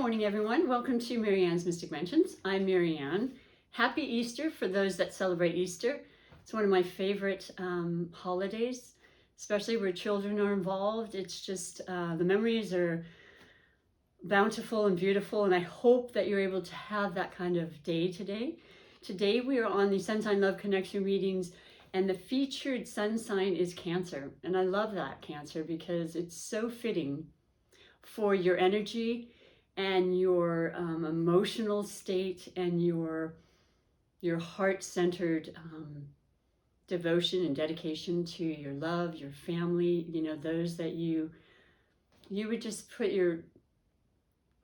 morning, everyone. Welcome to MaryAnne's Mystic Mentions. I'm MaryAnne. Happy Easter for those that celebrate Easter. It's one of my favorite holidays, especially where children are involved. It's just, the memories are bountiful and beautiful, and I hope that you're able to have that kind of day today. Today we are on the Sun Sign Love Connection readings, and the featured sun sign is Cancer. And I love that, Cancer, because it's so fitting for your energy and your emotional state and your heart-centered devotion and dedication to your love, your family, you know, those that you would just put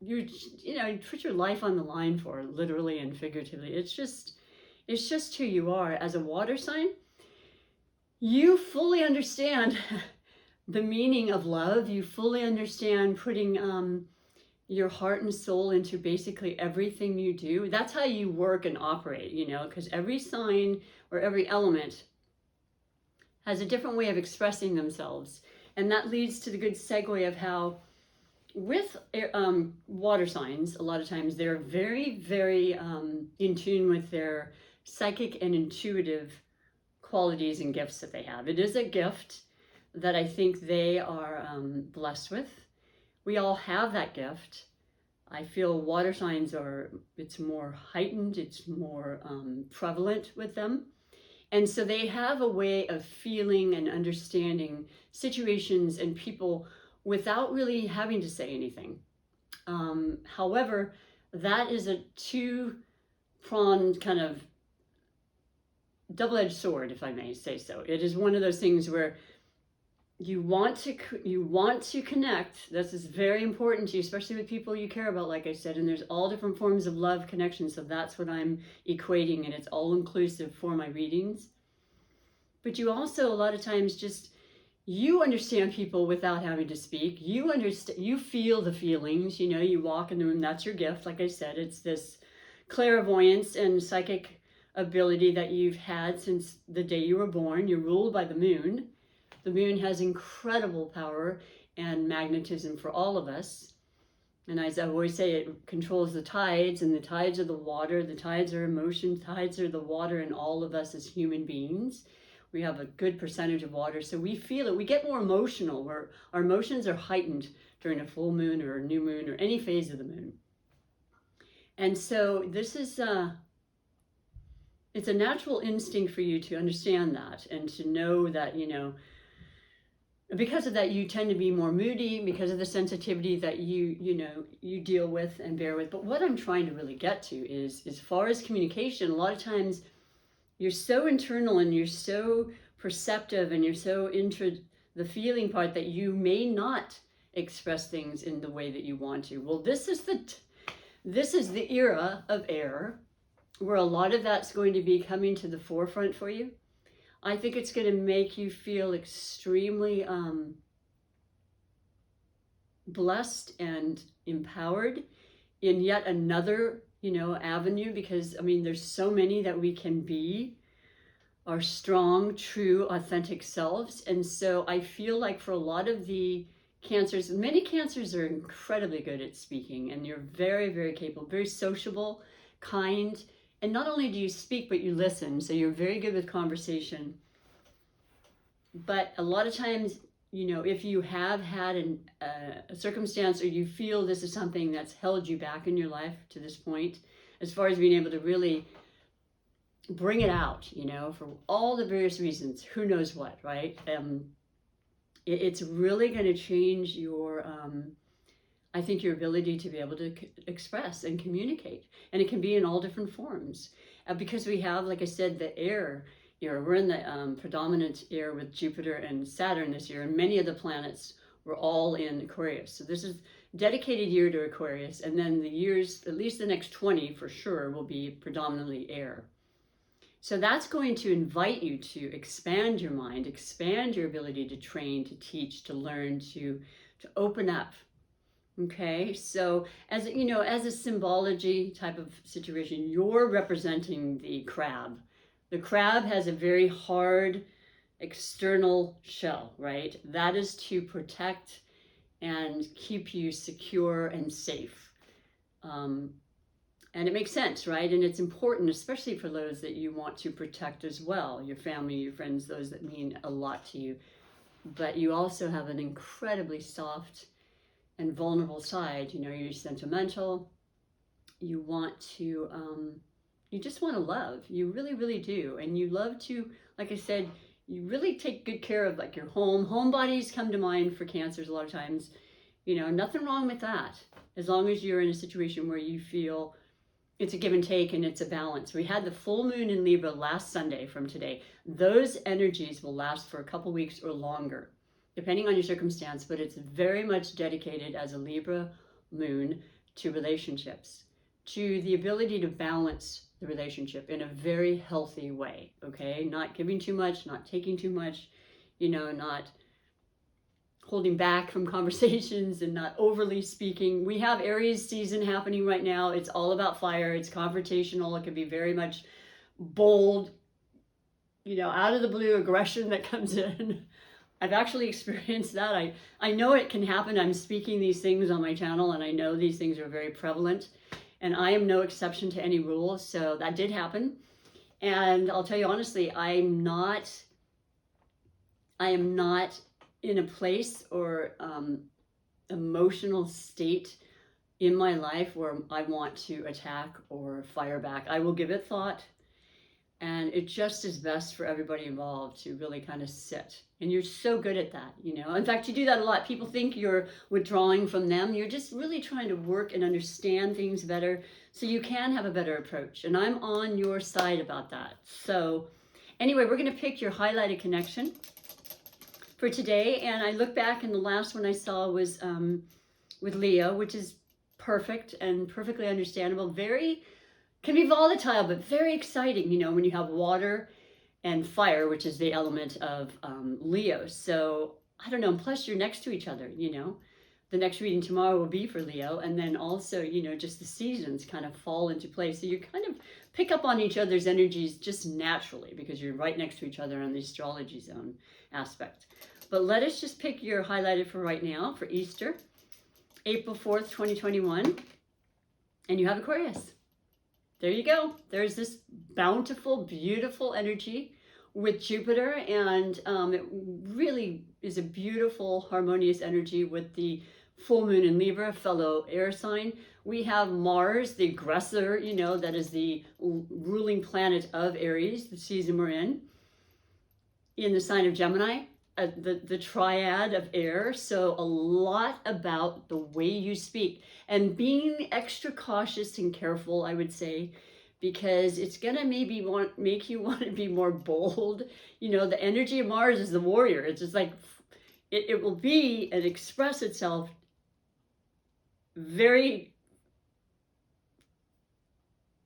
put your life on the line for, literally and figuratively. It's just who you are. As a water sign, you fully understand the meaning of love. You fully understand putting your heart and soul into basically everything you do. That's how you work and operate, you know, because every sign or every element has a different way of expressing themselves. And that leads to the good segue of how with water signs, a lot of times they're very, very in tune with their psychic and intuitive qualities and gifts that they have. It is a gift that I think they are blessed with. We all have that gift. I feel water signs it's more heightened, it's more prevalent with them. And so they have a way of feeling and understanding situations and people without really having to say anything. However, that is a two-pronged kind of double-edged sword, if I may say so. It is one of those things where you want to connect. This is very important to you, especially with people you care about, like I said, and there's all different forms of love connection, so that's what I'm equating, and it's all inclusive for my readings. But you also, a lot of times, you understand people without having to speak. You feel the feelings, you know, you walk in the room. That's your gift. Like I said, it's this clairvoyance and psychic ability that you've had since the day you were born. You're ruled by the moon. The moon has incredible power and magnetism for all of us. And as I always say, it controls the tides, and the tides are the water. The tides are emotion. Tides are the water in all of us as human beings. We have a good percentage of water, so we feel it. We get more emotional, where our emotions are heightened during a full moon or a new moon or any phase of the moon. And so this is, it's a natural instinct for you to understand that and to know that, you know, because of that, you tend to be more moody because of the sensitivity that you deal with and bear with. But what I'm trying to really get to is, as far as communication, a lot of times you're so internal and you're so perceptive and you're so into the feeling part that you may not express things in the way that you want to. Well, this is the era of air where a lot of that's going to be coming to the forefront for you. I think it's going to make you feel extremely blessed and empowered in yet another, you know, avenue, because I mean, there's so many that we can be our strong, true, authentic selves. And so I feel like for a lot of the Cancers, many Cancers are incredibly good at speaking, and you're very, very capable, very sociable, kind. And not only do you speak, but you listen. So you're very good with conversation. But a lot of times, you know, if you have had a circumstance, or you feel this is something that's held you back in your life to this point, as far as being able to really bring it out, you know, for all the various reasons, who knows what, right? It's really going to change your, I think, your ability to be able to express and communicate. And it can be in all different forms. Because we have, like I said, the air era. We're in the predominant air with Jupiter and Saturn this year, and many of the planets were all in Aquarius. So this is a dedicated year to Aquarius, and then the years, at least the next 20 for sure, will be predominantly air. So that's going to invite you to expand your mind, expand your ability to train, to teach, to learn, to open up. Okay, so as you know, as a symbology type of situation, you're representing the crab. The crab has a very hard external shell, right? That is to protect and keep you secure and safe. And it makes sense, right? And it's important, especially for those that you want to protect as well, your family, your friends, those that mean a lot to you. But you also have an incredibly soft and vulnerable side. You know, you're sentimental. You want to, you just want to love. You really, really do. And you love to, like I said, you really take good care of like your home. Homebodies come to mind for cancers a lot of times. You know, nothing wrong with that. As long as you're in a situation where you feel it's a give and take and it's a balance. We had the full moon in Libra last Sunday from today. Those energies will last for a couple weeks or longer, depending on your circumstance, but it's very much dedicated as a Libra moon to relationships, to the ability to balance the relationship in a very healthy way, okay? Not giving too much, not taking too much, you know, not holding back from conversations and not overly speaking. We have Aries season happening right now. It's all about fire. It's confrontational. It can be very much bold, you know, out of the blue aggression that comes in. I've actually experienced that. I know it can happen. I'm speaking these things on my channel, and I know these things are very prevalent, and I am no exception to any rule. So that did happen. And I'll tell you honestly, I am not in a place or emotional state in my life where I want to attack or fire back. I will give it thought, and it just is best for everybody involved to really kind of sit. And you're so good at that, you know. In fact, you do that a lot. People think you're withdrawing from them. You're just really trying to work and understand things better so you can have a better approach. And I'm on your side about that. So anyway, we're going to pick your highlighted connection for today. And I look back, and the last one I saw was with Leo, which is perfect and perfectly understandable. Can be volatile, but very exciting, you know, when you have water and fire, which is the element of Leo. So I don't know, plus you're next to each other, you know. The next reading tomorrow will be for Leo, and then also, you know, just the seasons kind of fall into place. So you kind of pick up on each other's energies just naturally because you're right next to each other on the astrology zone aspect. But let us just pick your highlighted for right now for Easter, April 4th, 2021. And you have Aquarius. There you go. There's this bountiful, beautiful energy with Jupiter, and it really is a beautiful, harmonious energy with the full moon in Libra, fellow air sign. We have Mars, the aggressor, you know, that is the ruling planet of Aries, the season we're in the sign of Gemini, the triad of air. So a lot about the way you speak and being extra cautious and careful, I would say, because it's going to maybe make you want to be more bold. You know, the energy of Mars is the warrior. It's just like, it will be and express itself very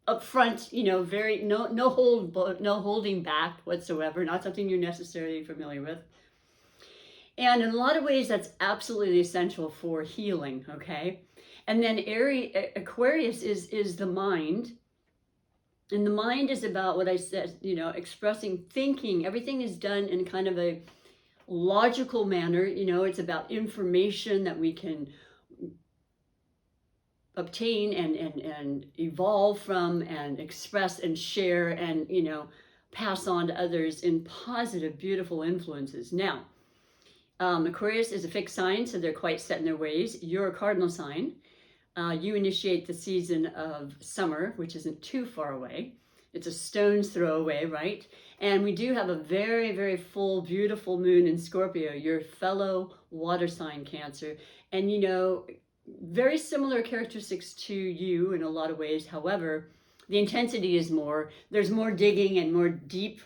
upfront, you know, very, no holding back whatsoever, not something you're necessarily familiar with. And in a lot of ways, that's absolutely essential for healing, okay? And then Aquarius is the mind. And the mind is about what I said, you know, expressing, thinking. Everything is done in kind of a logical manner. You know, it's about information that we can obtain and evolve from and express and share and, you know, pass on to others in positive, beautiful influences. Now, Aquarius is a fixed sign, so they're quite set in their ways. You're a cardinal sign. You initiate the season of summer, which isn't too far away. It's a stone's throw away, right? And we do have a very, very full, beautiful moon in Scorpio, your fellow water sign Cancer. And, you know, very similar characteristics to you in a lot of ways. However, the intensity is more. There's more digging and more deep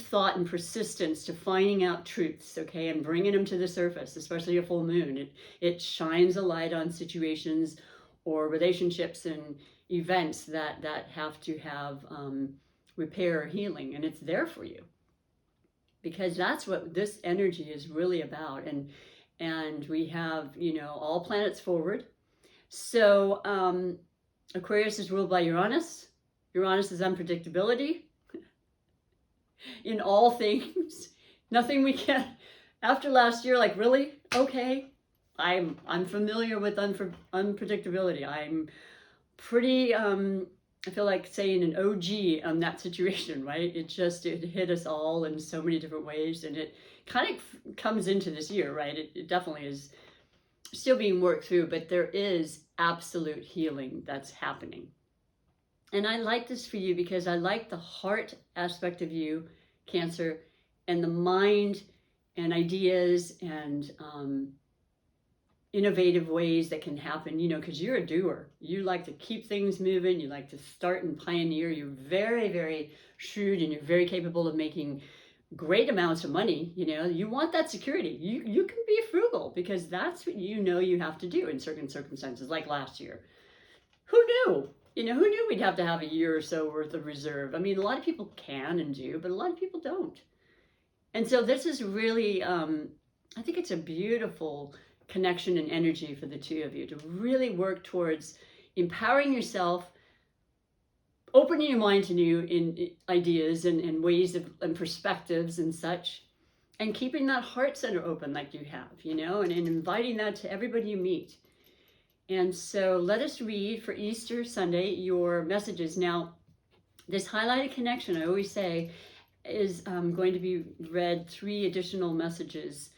thought and persistence to finding out truths, okay, and bringing them to the surface, especially a full moon. It shines a light on situations or relationships and events that have to have repair or healing, and it's there for you because that's what this energy is really about. And we have, you know, all planets forward. So Aquarius is ruled by Uranus. Uranus is unpredictability in all things. Nothing we can, after last year, like, really? Okay. I'm familiar with unpredictability. pretty, I feel like saying an OG on that situation, right? It hit us all in so many different ways, and it kind of comes into this year, right? It definitely is still being worked through, but there is absolute healing that's happening. And I like this for you because I like the heart aspect of you, Cancer, and the mind and ideas and innovative ways that can happen, you know, because you're a doer. You like to keep things moving. You like to start and pioneer. You're very, very shrewd, and you're very capable of making great amounts of money. You know, you want that security. You can be frugal because that's what you know you have to do in certain circumstances, like last year. Who knew? You know, who knew we'd have to have a year or so worth of reserve? I mean, a lot of people can and do, but a lot of people don't. And so this is really, I think it's a beautiful connection and energy for the two of you to really work towards empowering yourself, opening your mind to new ideas and ways of and perspectives and such, and keeping that heart center open like you have, you know, and inviting that to everybody you meet. And so let us read for Easter Sunday your messages. Now, this highlighted connection, I always say, is going to be read 3 additional messages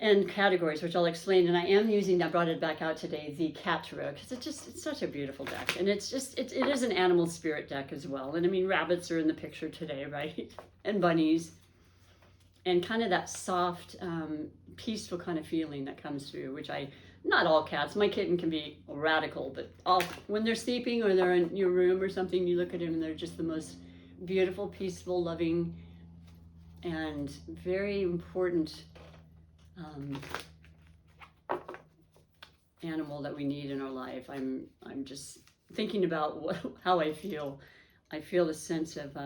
and categories, which I'll explain. And I am using, I brought it back out today, the Cat Tarot, because it's such a beautiful deck. And it's just, it is an animal spirit deck as well. And I mean, rabbits are in the picture today, right? And bunnies. And kind of that soft, peaceful kind of feeling that comes through, which not all cats, my kitten can be radical, but when they're sleeping or they're in your room or something, you look at them and they're just the most beautiful, peaceful, loving, and very important animal that we need in our life. I'm just thinking about how I feel. I feel a sense of,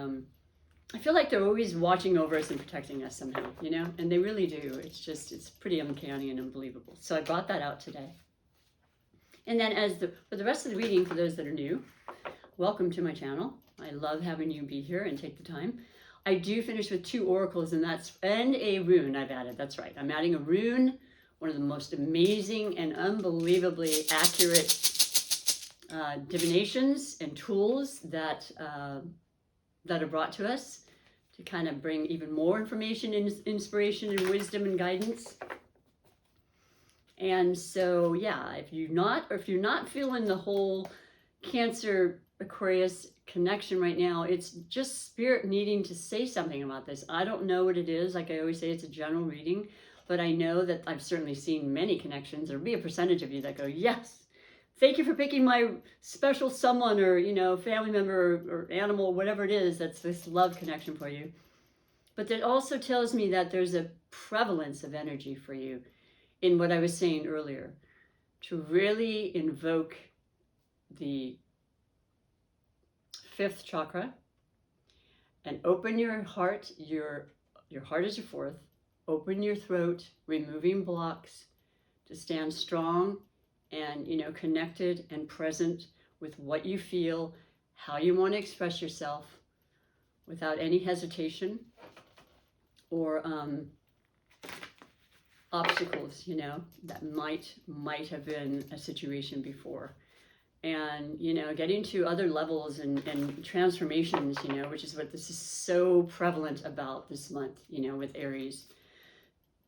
I feel like they're always watching over us and protecting us somehow, you know, and they really do. It's pretty uncanny and unbelievable. So I brought that out today. And then for the rest of the reading, for those that are new, welcome to my channel. I love having you be here and take the time. I do finish with 2 oracles, and a rune I've added. That's right. I'm adding a rune, one of the most amazing and unbelievably accurate divinations and tools that are brought to us to kind of bring even more information and inspiration and wisdom and guidance. And so, yeah, if you're not feeling the whole Cancer Aquarius connection right now, it's just spirit needing to say something about this. I don't know what it is. Like I always say, it's a general reading, but I know that I've certainly seen many connections. There'll be a percentage of you that go, yes, thank you for picking my special someone, or, you know, family member or animal, whatever it is, that's this love connection for you. But that also tells me that there's a prevalence of energy for you in what I was saying earlier, to really invoke the 5th chakra and open your heart. Your heart is your 4th. Open your throat, removing blocks to stand strong and, you know, connected and present with what you feel, how you want to express yourself without any hesitation or obstacles, you know, that might have been a situation before. And, you know, getting to other levels and transformations, you know, which is what this is so prevalent about this month, you know, with Aries.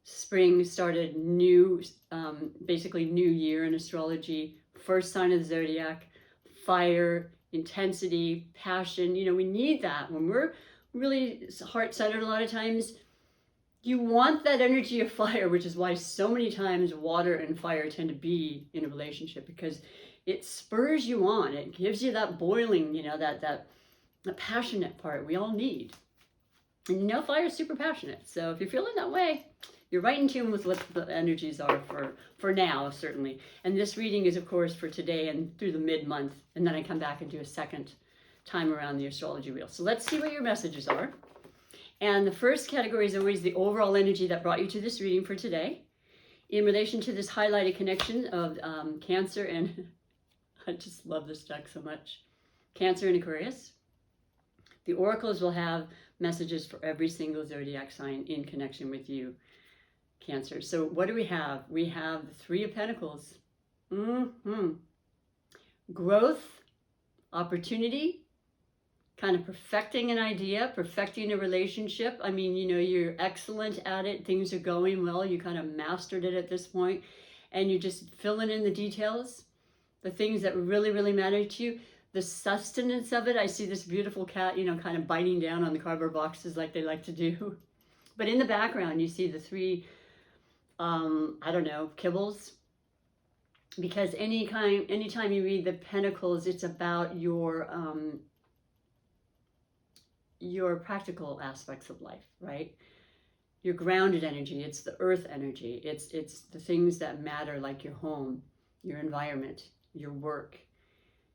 Spring started new, basically new year in astrology, first sign of the zodiac, fire, intensity, passion. You know, we need that when we're really heart-centered a lot of times. You want that energy of fire, which is why so many times water and fire tend to be in a relationship, because it spurs you on. It gives you that boiling, you know, that passionate part we all need. And you know, fire is super passionate. So if you're feeling that way, you're right in tune with what the energies are for now, certainly. And this reading is, of course, for today and through the mid-month. And then I come back and do a second time around the astrology wheel. So let's see what your messages are. And the first category is always the overall energy that brought you to this reading for today, in relation to this highlighted connection of Cancer and, I just love this deck so much, Cancer and Aquarius. The oracles will have messages for every single zodiac sign in connection with you, Cancer. So what do we have? We have the 3 of Pentacles. growth, opportunity, kind of perfecting an idea, perfecting a relationship. I mean, you know, you're excellent at it. Things are going well. You kind of mastered it at this point, and you're just filling in the details, the things that really, really matter to you. The sustenance of it. I see this beautiful cat, you know, kind of biting down on the cardboard boxes like they like to do. But in the background, you see the three, I don't know, kibbles. Because anytime you read the Pentacles, it's about your practical aspects of life, right? Your grounded energy, it's the earth energy. It's the things that matter, like your home, your environment, your work,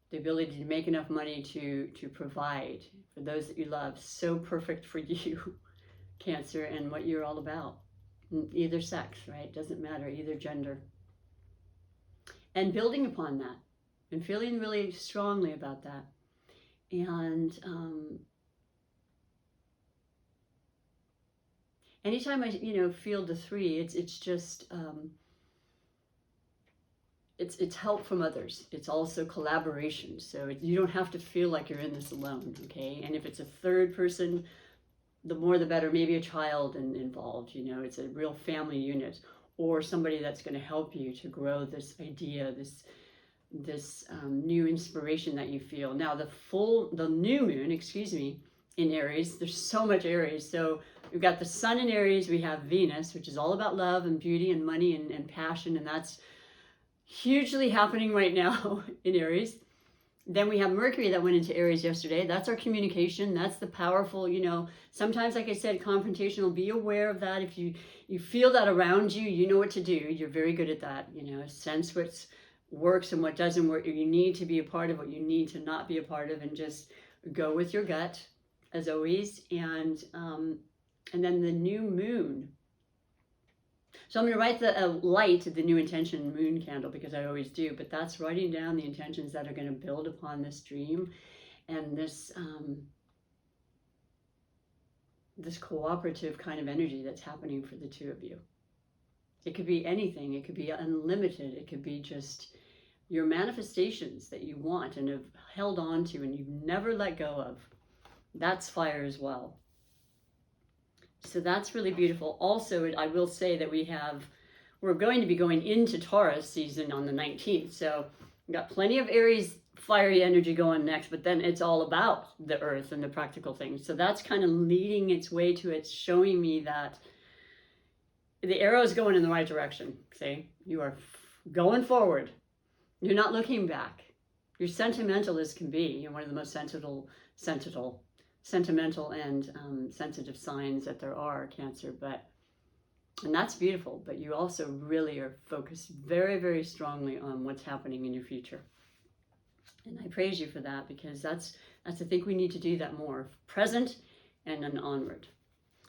the ability to make enough money to provide for those that you love. So perfect for you, Cancer, and what you're all about. Either sex, right? Doesn't matter, either gender. And building upon that and feeling really strongly about that. And anytime I, you know, feel the three, it's just, it's help from others. It's also collaboration. So you don't have to feel like you're in this alone, okay? And if it's a third person, the more the better. Maybe a child involved, you know, it's a real family unit, or somebody that's going to help you to grow this idea, this new inspiration that you feel. Now the new moon, excuse me, in Aries, there's so much Aries. So we've got the sun in Aries, we have Venus, which is all about love and beauty and money and passion, and that's hugely happening right now in Aries. Then we have Mercury that went into Aries yesterday. That's our communication. That's the powerful, you know, sometimes, like I said, confrontational. Be aware of that. If you feel that around you, you know what to do. You're very good at that, you know, sense what works and what doesn't work. You need to be a part of what you need to not be a part of, and just go with your gut, as always. And then the new moon. So I'm going to write the light, the new intention moon candle, because I always do, but that's writing down the intentions that are going to build upon this dream and this this cooperative kind of energy that's happening for the two of you. It could be anything. It could be unlimited. It could be just your manifestations that you want and have held on to and you've never let go of. That's fire as well. So that's really beautiful. Also, I will say that we're going to be going into Taurus season on the 19th. So we've got plenty of Aries fiery energy going next, but then it's all about the earth and the practical things. So that's kind of leading its way to it, showing me that the arrow is going in the right direction. See, you are going forward. You're not looking back. You're sentimental as can be. You're one of the most sentimental and sensitive signs that there are, Cancer, and that's beautiful, but you also really are focused very, very strongly on what's happening in your future. And I praise you for that, because that's I think we need to do that more, present and then onward.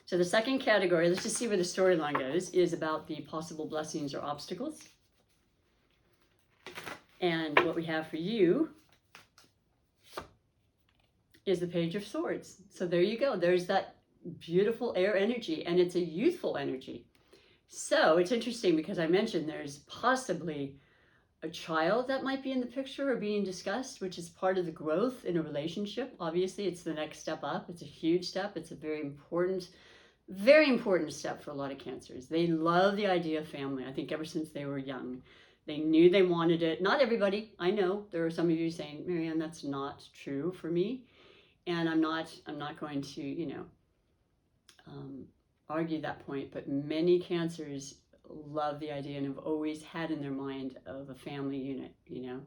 So the second category, let's just see where the storyline goes, is about the possible blessings or obstacles. And what we have for you is the Page of Swords. So there you go. There's that beautiful air energy, and it's a youthful energy. So it's interesting because I mentioned there's possibly a child that might be in the picture or being discussed, which is part of the growth in a relationship. Obviously, it's the next step up. It's a huge step. It's a very important step for a lot of Cancers. They love the idea of family. I think ever since they were young. They knew they wanted it. Not everybody. I know there are some of you saying, MaryAnne, that's not true for me. And I'm not going to, you know, argue that point, but many Cancers love the idea and have always had in their mind of a family unit, you know,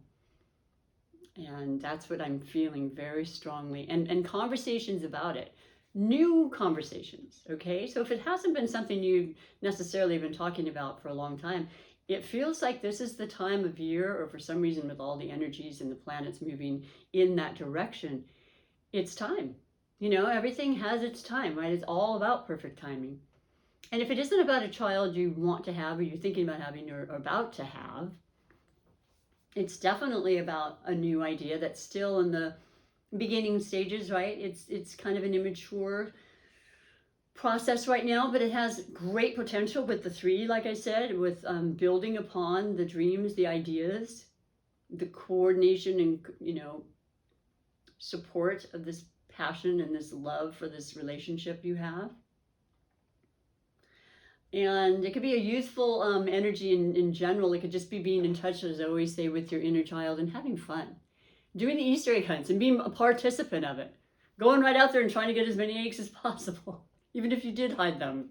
and that's what I'm feeling very strongly, and conversations about it, new conversations, okay? So if it hasn't been something you've necessarily been talking about for a long time, it feels like this is the time of year, or for some reason with all the energies and the planets moving in that direction, it's time. You know, everything has its time, right? It's all about perfect timing. And if it isn't about a child you want to have, or you're thinking about having, or about to have, it's definitely about a new idea that's still in the beginning stages, right? It's kind of an immature process right now, but it has great potential with the three, like I said, with building upon the dreams, the ideas, the coordination and, support of this passion and this love for this relationship you have. And it could be a youthful energy in general. It could just be being in touch, as I always say, with your inner child and having fun. Doing the Easter egg hunts and being a participant of it. Going right out there and trying to get as many eggs as possible, even if you did hide them.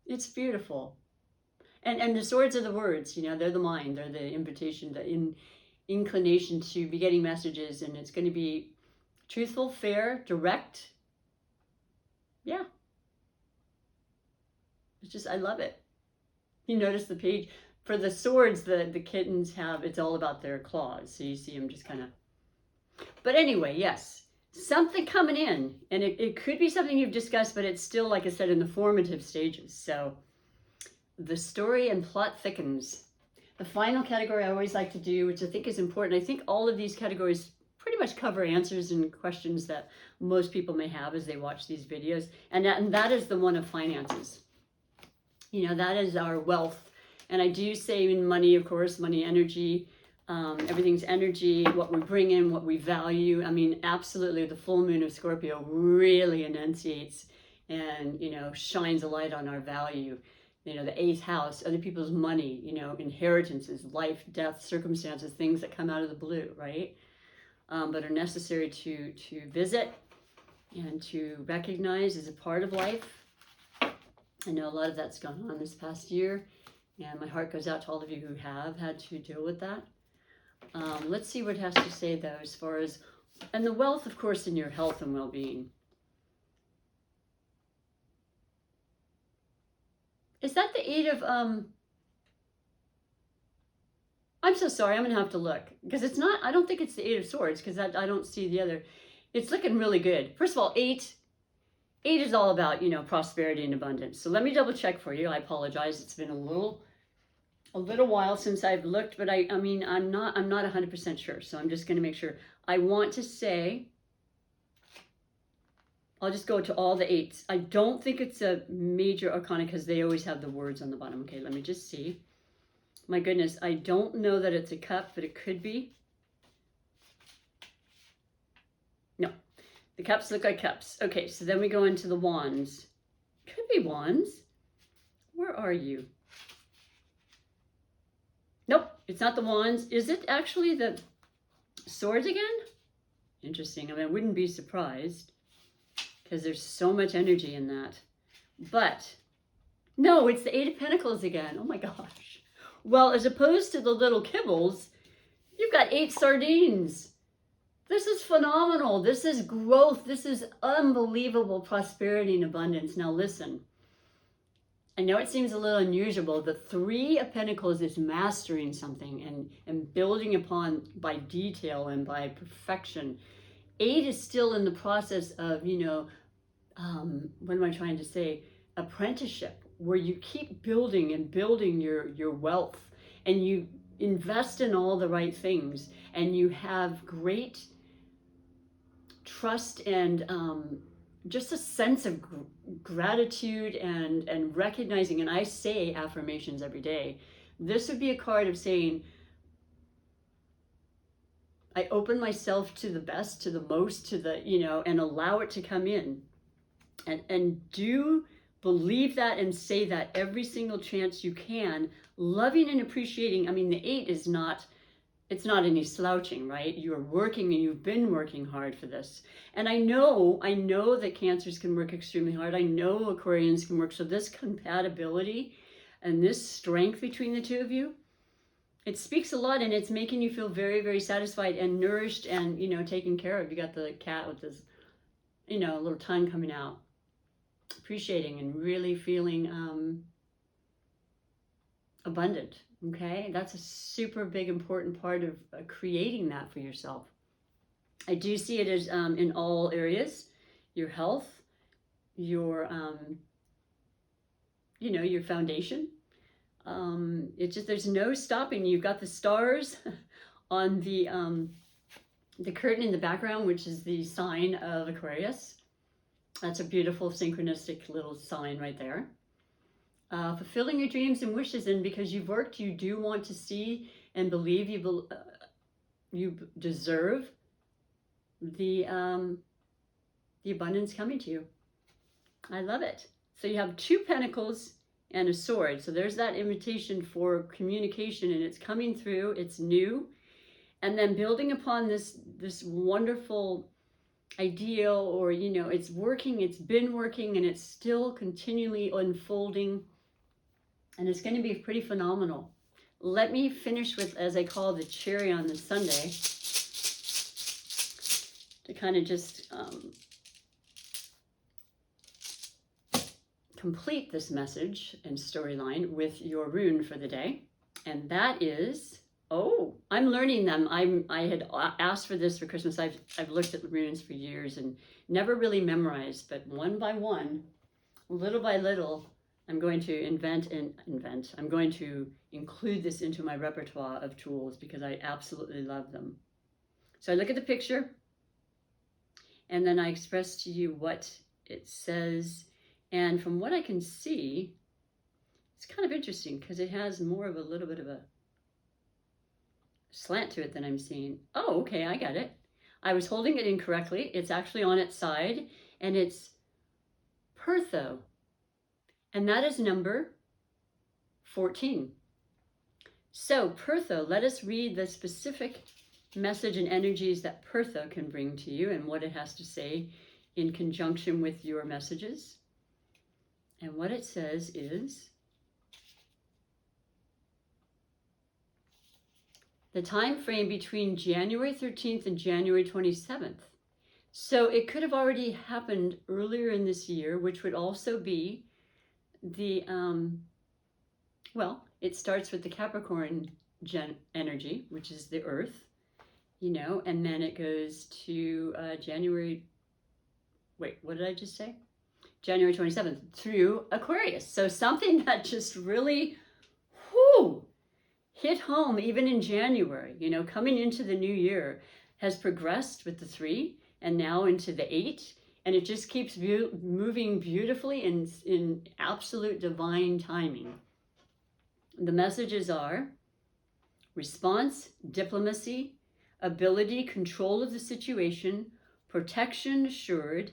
It's beautiful. And the swords are the words, they're the mind, they're the invitation, the inclination to be getting messages, and it's going to be truthful, fair, direct. Yeah. It's just, I love it. You notice the page, for the swords, the kittens have, it's all about their claws. So you see them just kind of, but anyway, yes, something coming in, and it could be something you've discussed, but it's still, like I said, in the formative stages. So the story and plot thickens. The final category I always like to do, which I think is important, I think all of these categories pretty much cover answers and questions that most people may have as they watch these videos. And that is the one of finances. That is our wealth. And I do say in money, of course, money, energy, everything's energy, what we bring in, what we value. I mean, absolutely, the full moon of Scorpio really enunciates and, shines a light on our value. The 8th house, other people's money, inheritances, life, death, circumstances, things that come out of the blue, right? But are necessary to visit and to recognize as a part of life. I know a lot of that's gone on this past year, and my heart goes out to all of you who have had to deal with that. Let's see what it has to say, though, as far as, and the wealth, of course, in your health and well-being. Is that the 8 of, I'm so sorry, I'm going to have to look, because it's not, I don't think it's the 8 of Swords, because I don't see the other. It's looking really good. First of all, 8 is all about, prosperity and abundance. So let me double check for you. I apologize. It's been a little while since I've looked, but I'm not 100% sure. So I'm just going to make sure. I want to say, I'll just go to all the 8s. I don't think it's a major arcana because they always have the words on the bottom. Okay, let me just see. My goodness, I don't know that it's a cup, but it could be. No. The cups look like cups. Okay, so then we go into the wands. Could be wands. Where are you? Nope, it's not the wands. Is it actually the swords again? Interesting. I wouldn't be surprised because there's so much energy in that. But no, it's the 8 of Pentacles again. Oh my gosh. Well, as opposed to the little kibbles, you've got 8 sardines. This is phenomenal. This is growth. This is unbelievable prosperity and abundance. Now listen, I know it seems a little unusual. The 3 of Pentacles is mastering something and building upon by detail and by perfection. 8 is still in the process of, what am I trying to say? Apprenticeship, where you keep building and building your wealth, and you invest in all the right things, and you have great trust and just a sense of gratitude and recognizing. And I say affirmations every day. This would be a card of saying, I open myself to the best, to the most, to the, and allow it to come in. And do believe that and say that every single chance you can, loving and appreciating. The 8 is not, it's not any slouching, right? You're working and you've been working hard for this. And I know that Cancers can work extremely hard. I know Aquarians can work. So this compatibility and this strength between the two of you, it speaks a lot, and it's making you feel very, very satisfied and nourished and, taken care of. You got the cat with this, little tongue coming out. Appreciating and really feeling abundant. Okay, that's a super big important part of creating that for yourself. I do see it as in all areas: your health, your your foundation. It's just, there's no stopping. You've got the stars on the curtain in the background, which is the sign of Aquarius. That's a beautiful synchronistic little sign right there. Fulfilling your dreams and wishes, and because you've worked, you do want to see and believe. you deserve the abundance coming to you. I love it. So you have 2 pentacles and a sword. So there's that invitation for communication, and it's coming through. It's new. And then building upon this wonderful ideal, or, you know, it's working, it's been working, and it's still continually unfolding. And it's going to be pretty phenomenal. Let me finish with, as I call, the cherry on the sundae, to kind of just complete this message and storyline with your rune for the day. And that is, oh, I'm learning them. I had asked for this for Christmas. I've looked at the runes for years and never really memorized, but one by one, little by little, I'm going to I'm going to include this into my repertoire of tools because I absolutely love them. So I look at the picture, and then I express to you what it says. And from what I can see, it's kind of interesting because it has more of a little bit of a slant to it than I'm seeing. Oh, okay, I got it. I was holding it incorrectly. It's actually on its side, and it's Pertho. And that is number 14. So Pertho, let us read the specific message and energies that Pertho can bring to you and what it has to say in conjunction with your messages. And what it says is, the time frame between January 13th and January 27th. So it could have already happened earlier in this year, which would also be the, well, it starts with the Capricorn energy, which is the earth, you know, and then it goes to January, wait, what did I just say? January 27th through Aquarius. So something that just really, whoo, hit home even in January, you know, coming into the new year, has progressed with the 3 and now into the 8. And it just keeps moving beautifully in absolute divine timing. The messages are response, diplomacy, ability, control of the situation, protection assured,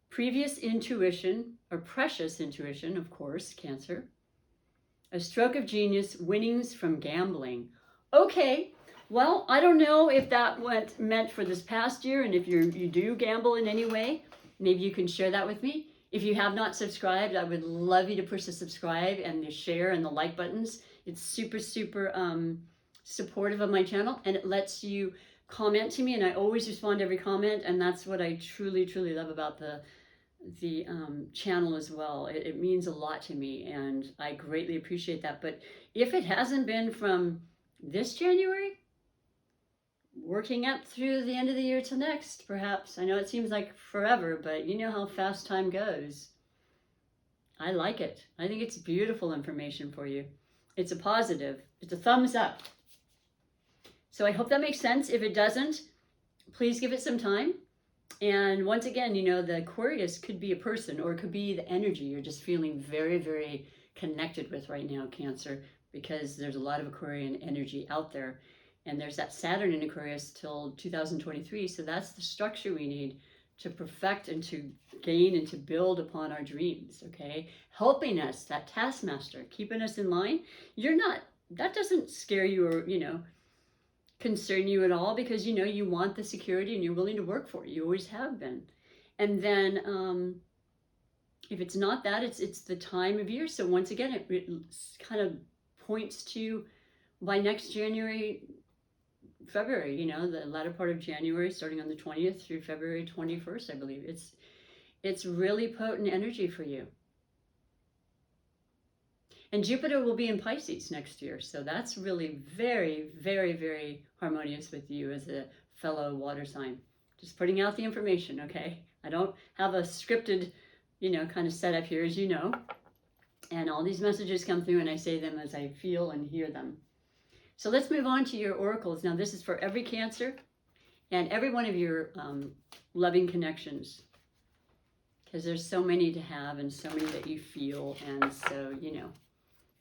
previous intuition, or precious intuition, of course, Cancer, a stroke of genius, winnings from gambling. Okay, well, I don't know if that meant for this past year, and if you do gamble in any way, maybe you can share that with me. If you have not subscribed, I would love you to push the subscribe and the share and the like buttons. It's super, super supportive of my channel, and it lets you comment to me, and I always respond to every comment, and that's what I truly, truly love about the channel as well. It means a lot to me, and I greatly appreciate that. But if it hasn't been from this January, working up through the end of the year to next, perhaps. I know it seems like forever, but you know how fast time goes. I like it. I think it's beautiful information for you. It's a positive. It's a thumbs up. So I hope that makes sense. If it doesn't, please give it some time. And once again, you know, the Aquarius could be a person, or it could be the energy you're just feeling very, very connected with right now, Cancer, because there's a lot of Aquarian energy out there. And there's that Saturn in Aquarius till 2023. So that's the structure we need to perfect and to gain and to build upon our dreams, okay? Helping us, that taskmaster, keeping us in line. That doesn't scare you or, you know, concern you at all, because, you know, you want the security and you're willing to work for it. You always have been. And then if it's not that, it's the time of year. So once again, it kind of points to by next January, February, you know, the latter part of January, starting on the 20th through February 21st, I believe. It's really potent energy for you. And Jupiter will be in Pisces next year. So that's really very, very, very harmonious with you as a fellow water sign. Just putting out the information, okay? I don't have a scripted, you know, kind of setup here, as you know. And all these messages come through and I say them as I feel and hear them. So let's move on to your oracles. Now this is for every Cancer and every one of your loving connections, because there's so many to have and so many that you feel. And so, you know,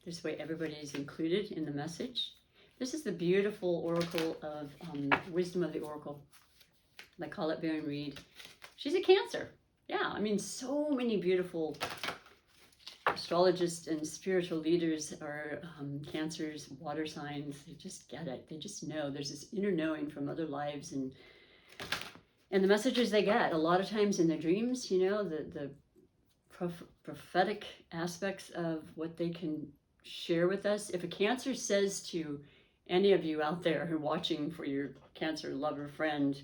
this way everybody is included in the message. This is the beautiful oracle of Wisdom of the Oracle. I call it Baron Reed. She's a Cancer. Yeah, I mean, so many beautiful astrologists and spiritual leaders are Cancers, water signs. They just get it. They just know. There's this inner knowing from other lives and the messages they get a lot of times in their dreams, you know, the prophetic aspects of what they can share with us. If a Cancer says to any of you out there who are watching for your Cancer lover, friend,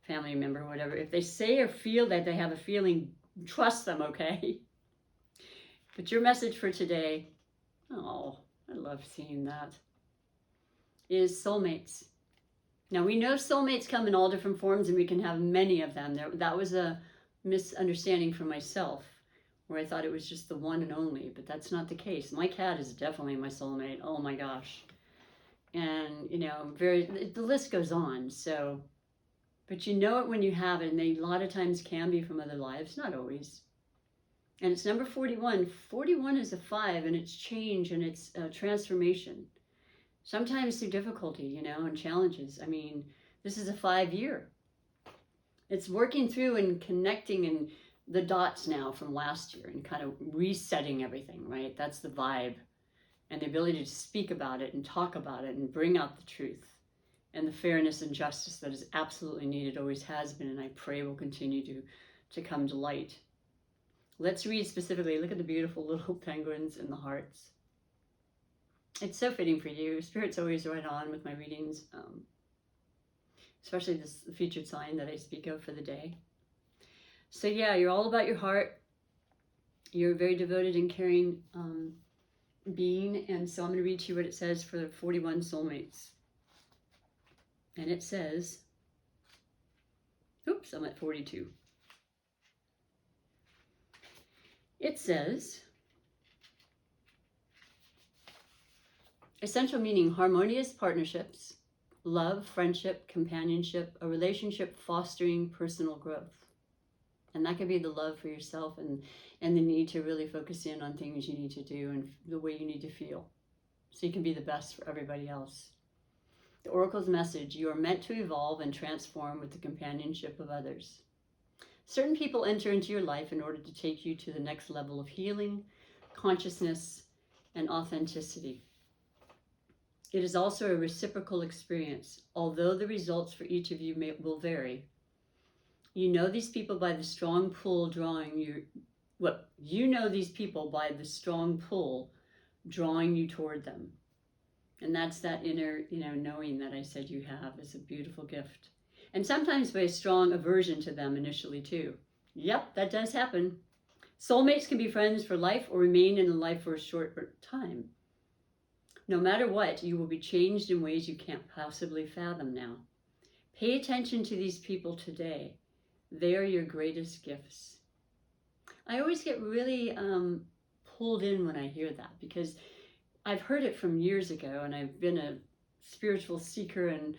family member, whatever, if they say or feel that they have a feeling, trust them, okay? But your message for today, oh, I love seeing that, is soulmates. Now, we know soulmates come in all different forms, and we can have many of them. That was a misunderstanding for myself, where I thought it was just the one and only, but that's not the case. My cat is definitely my soulmate. Oh my gosh. And, you know, the list goes on. So, but you know it when you have it, and they a lot of times can be from other lives, not always. And it's number 41. 41 is a 5, and it's change, and it's transformation. Sometimes through difficulty, you know, and challenges. I mean, this is a 5-year. It's working through and connecting and the dots now from last year and kind of resetting everything, right? That's the vibe. And the ability to speak about it and talk about it and bring out the truth and the fairness and justice that is absolutely needed, always has been, and I pray will continue to come to light. Let's read specifically. Look at the beautiful little penguins and the hearts. It's so fitting for you. Spirit's always right on with my readings, especially this featured sign that I speak of for the day. So yeah, you're all about your heart. You're a very devoted and caring being. And so I'm going to read to you what it says for the 41 soulmates. And it says, oops, I'm at 42. It says, essential meaning: harmonious partnerships, love, friendship, companionship, a relationship fostering personal growth. And that could be the love for yourself and the need to really focus in on things you need to do and the way you need to feel, so you can be the best for everybody else. The Oracle's message: you are meant to evolve and transform with the companionship of others. Certain people enter into your life in order to take you to the next level of healing, consciousness, and authenticity. It is also a reciprocal experience, although the results for each of you will vary. You know these people by the strong pull drawing you. You know these people by the strong pull drawing you toward them. And that's that inner, knowing that I said you have is a beautiful gift. And sometimes by a strong aversion to them initially too. Yep, that does happen. Soulmates can be friends for life or remain in a life for a short time. No matter what, you will be changed in ways you can't possibly fathom now. Pay attention to these people today. They are your greatest gifts. I always get really pulled in when I hear that, because I've heard it from years ago, and I've been a spiritual seeker and,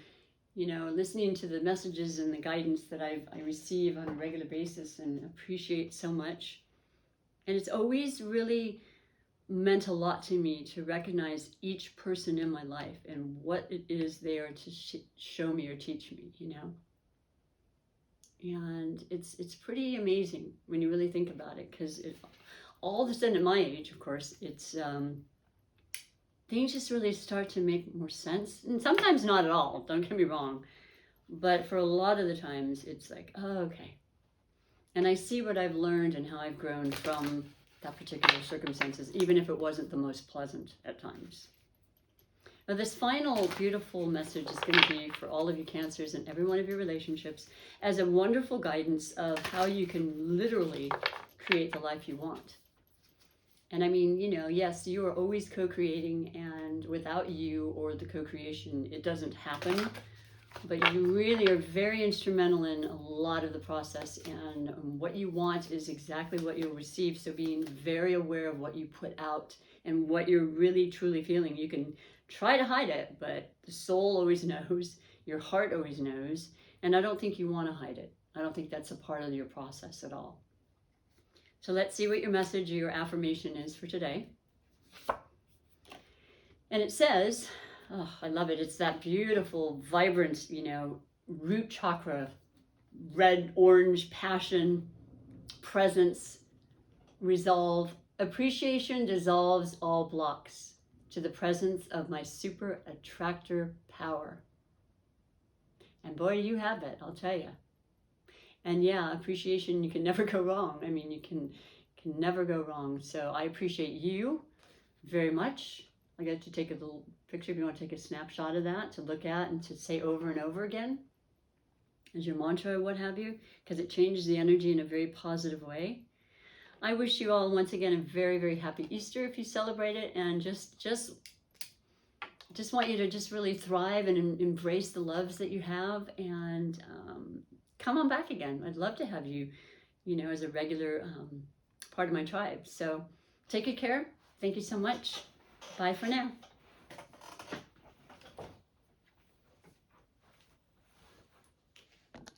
listening to the messages and the guidance that I receive on a regular basis and appreciate so much. And it's always really meant a lot to me to recognize each person in my life and what it is they are to show me or teach me, And it's pretty amazing when you really think about it, because all of a sudden at my age, of course, it's things just really start to make more sense. And sometimes not at all, don't get me wrong. But for a lot of the times, it's like, oh, okay. And I see what I've learned and how I've grown from that particular circumstances, even if it wasn't the most pleasant at times. Now, this final beautiful message is going to be for all of you Cancers and every one of your relationships as a wonderful guidance of how you can literally create the life you want. And I mean, yes, you are always co-creating, and without you or the co-creation, it doesn't happen. But you really are very instrumental in a lot of the process, and what you want is exactly what you'll receive. So being very aware of what you put out and what you're really truly feeling. You can try to hide it, but the soul always knows, your heart always knows, and I don't think you want to hide it. I don't think that's a part of your process at all. So let's see what your message or your affirmation is for today. And it says, Oh, I love it. It's that beautiful, vibrant, root chakra, red, orange, passion, presence, resolve. Appreciation dissolves all blocks to the presence of my super attractor power. And boy, you have it, I'll tell you. And yeah, appreciation, you can never go wrong. I mean, you can never go wrong. So I appreciate you very much. I got to take a little picture if you want to take a snapshot of that to look at and to say over and over again as your mantra or what have you, because it changes the energy in a very positive way. I wish you all once again a very, very happy Easter if you celebrate it, and just want you to just really thrive and embrace the loves that you have, and come on back again. I'd love to have you, as a regular part of my tribe. So take good care. Thank you so much. Bye for now.